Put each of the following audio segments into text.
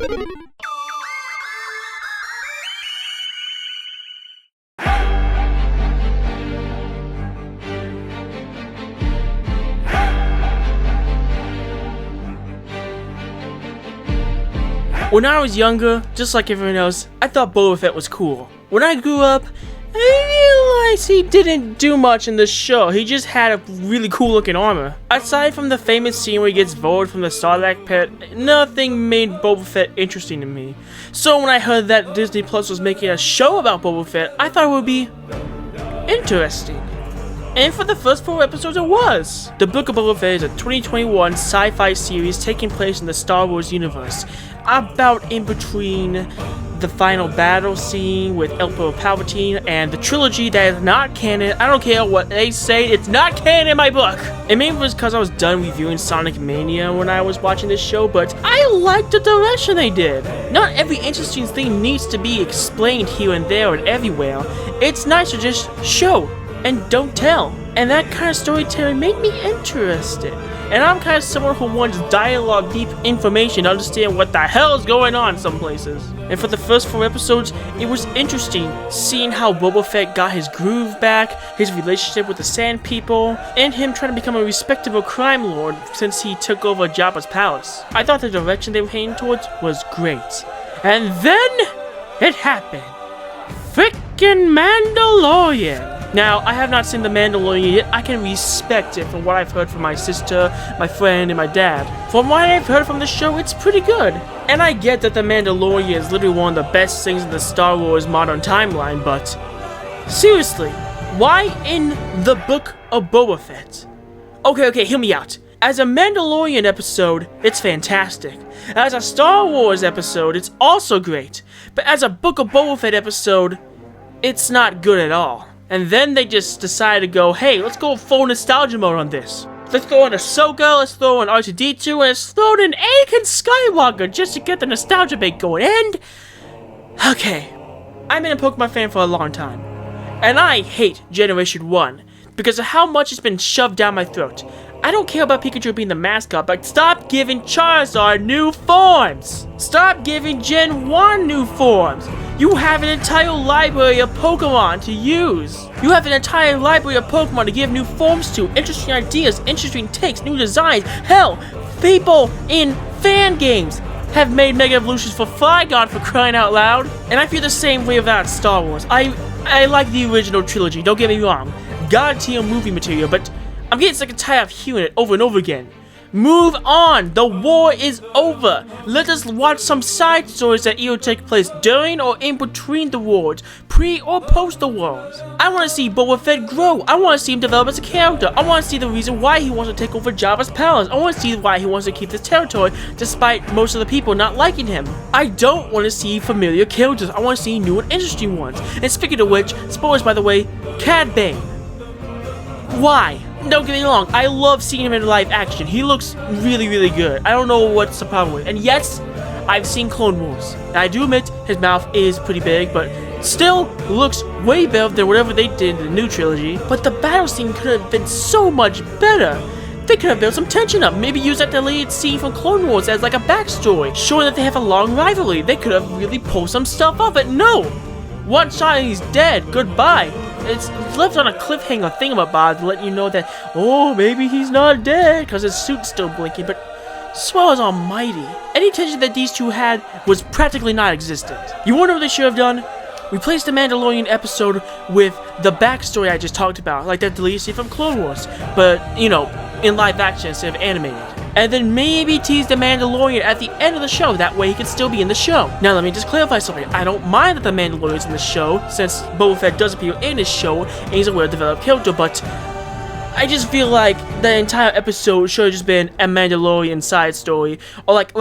When I was younger, just like everyone else, I thought Boba Fett was cool. When I grew up, I realized he didn't do much in the show. He just had a really cool looking armor. Aside from the famous scene where he gets voted from the Sarlacc pit, nothing made Boba Fett interesting to me. So when I heard that Disney Plus was making a show about Boba Fett, I thought it would be interesting. And for the first 4 episodes it was! The Book of Boba Fett is a 2021 sci-fi series taking place in the Star Wars universe, about in between the final battle scene with Emperor Palpatine and the trilogy that is not canon. I don't care what they say, it's not canon in my book! And maybe it was because I was done reviewing Sonic Mania when I was watching this show, but I liked the direction they did. Not every interesting thing needs to be explained here and there and everywhere. It's nice to just show and don't tell. And that kind of storytelling made me interested. And I'm kind of someone who wants dialogue, deep information to understand what the hell is going on in some places. And for the first 4 episodes, it was interesting seeing how Boba Fett got his groove back, his relationship with the Sand People, and him trying to become a respectable crime lord since he took over Jabba's palace. I thought the direction they were heading towards was great. And then it happened. Frickin' Mandalorian! Now, I have not seen The Mandalorian yet. I can respect it from what I've heard from my sister, my friend, and my dad. From what I've heard from the show, it's pretty good. And I get that The Mandalorian is literally one of the best things in the Star Wars modern timeline, but seriously, why in the Book of Boba Fett? Okay, hear me out. As a Mandalorian episode, it's fantastic. As a Star Wars episode, it's also great. But as a Book of Boba Fett episode, it's not good at all. And then they just decided to go, hey, let's go full nostalgia mode on this. Let's throw in Ahsoka, let's throw in R2-D2, and let's throw in Anakin Skywalker just to get the nostalgia bait going. And, okay, I've been a Pokemon fan for a long time. And I hate Generation 1 because of how much it's been shoved down my throat. I don't care about Pikachu being the mascot, but stop giving Charizard new forms! Stop giving Gen 1 new forms! You have an entire library of Pokemon to use! You have an entire library of Pokemon to give new forms to, interesting ideas, interesting takes, new designs. Hell, people in fan games have made Mega Evolutions for Flygon, for crying out loud! And I feel the same way about Star Wars. I like the original trilogy, don't get me wrong. God tier movie material, but I'm getting sick and tired of hearing it over and over again. Move on! The war is over! Let us watch some side stories that either take place during or in between the wars, pre or post the wars. I want to see Boba Fett grow. I want to see him develop as a character. I want to see the reason why he wants to take over Jabba's palace. I want to see why he wants to keep this territory despite most of the people not liking him. I don't want to see familiar characters. I want to see new and interesting ones. And speaking of which, spoilers by the way, Cad Bane. Why? Don't get me wrong, I love seeing him in live action. He looks really, really good. I don't know what's the problem with it. And yes, I've seen Clone Wars. And I do admit his mouth is pretty big, but still looks way better than whatever they did in the new trilogy. But the battle scene could have been so much better. They could have built some tension up. Maybe use that deleted scene from Clone Wars as like a backstory, showing that they have a long rivalry. They could have really pulled some stuff off, but no! One shot and he's dead. Goodbye. It's left on a cliffhanger thingamabob to let you know that, oh, maybe he's not dead because his suit's still blinking, but swell is almighty. Any tension that these two had was practically non-existent. You wonder what they should have done? Replace the Mandalorian episode with the backstory I just talked about, like that deleted scene from Clone Wars, but, you know, in live action instead of animated. And then maybe tease the Mandalorian at the end of the show, that way he can still be in the show. Now let me just clarify something, I don't mind that the Mandalorian's in the show, since Boba Fett does appear in this show, and he's a well-developed character, but I just feel like the entire episode should have just been a Mandalorian side story, or like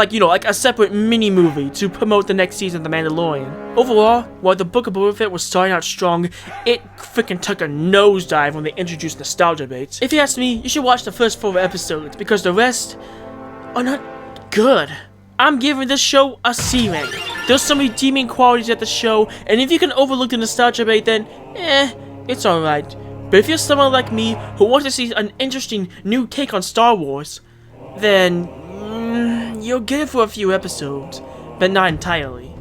a separate mini-movie to promote the next season of The Mandalorian. Overall, while the Book of Boba Fett was starting out strong, it freaking took a nosedive when they introduced nostalgia baits. If you ask me, you should watch the first 4 episodes, because the rest are not good. I'm giving this show a C rank. There's some redeeming qualities at the show, and if you can overlook the nostalgia bait, then, it's alright. But if you're someone like me who wants to see an interesting new take on Star Wars, then you'll get it for a few episodes. but not entirely.